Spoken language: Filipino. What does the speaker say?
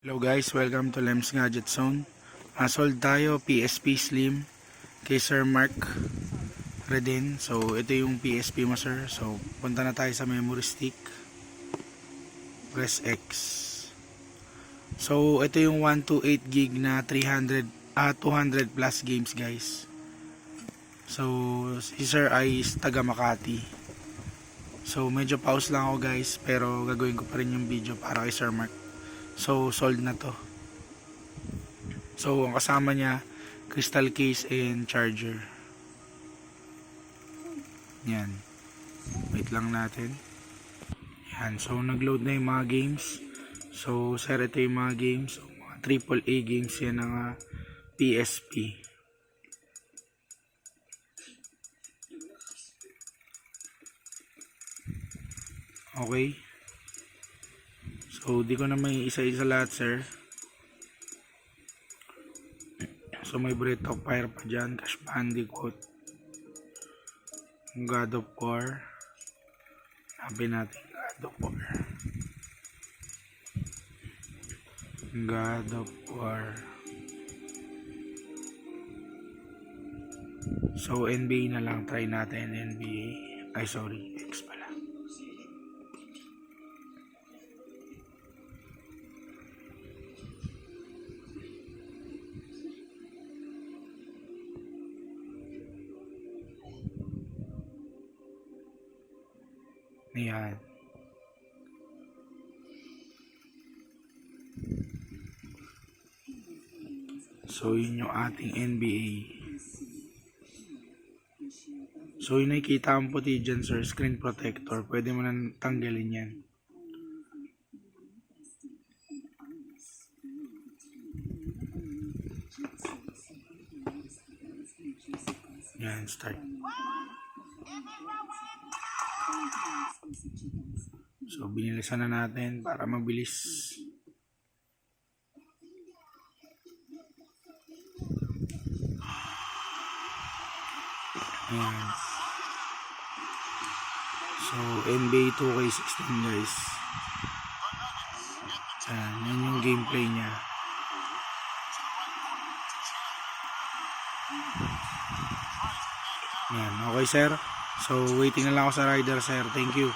Hello guys, welcome to Lems Gadget Zone. Sold tayo PSP Slim kay Sir Mark Redin. So ito yung PSP mo sir. So punta na tayo sa memory stick. Press X. So ito yung 128 gig na 200 plus games guys. So si Sir ay taga Makati. So medyo pause lang ako guys, pero gagawin ko pa rin yung video para kay Sir Mark. So sold na to. So ang kasama niya, crystal case and charger. Yan. Wait lang natin. Yan. So nagload na yung mga games. So sir, ito yung mga games. So, mga AAA games yan ng PSP. Okay. So di ko na may isa-isa lahat sir. So may Breath of Fire pa dyan, Crash Bandicoot, God of War. Sabi natin God of War. God of War. So NBA na lang, try natin NBA. Ay sorry, X pala. Ayan. So yun yung ating NBA. So yung nakikita ang puti dyan sir, screen protector. Pwede mo nang tanggalin yan. Yan, start. So binilisan na natin para mabilis. Ayan. So NBA 2K16 guys. Ayan, yan yung gameplay niya. Ayan, okay sir. So waiting na lang ako sa rider sir. Thank you.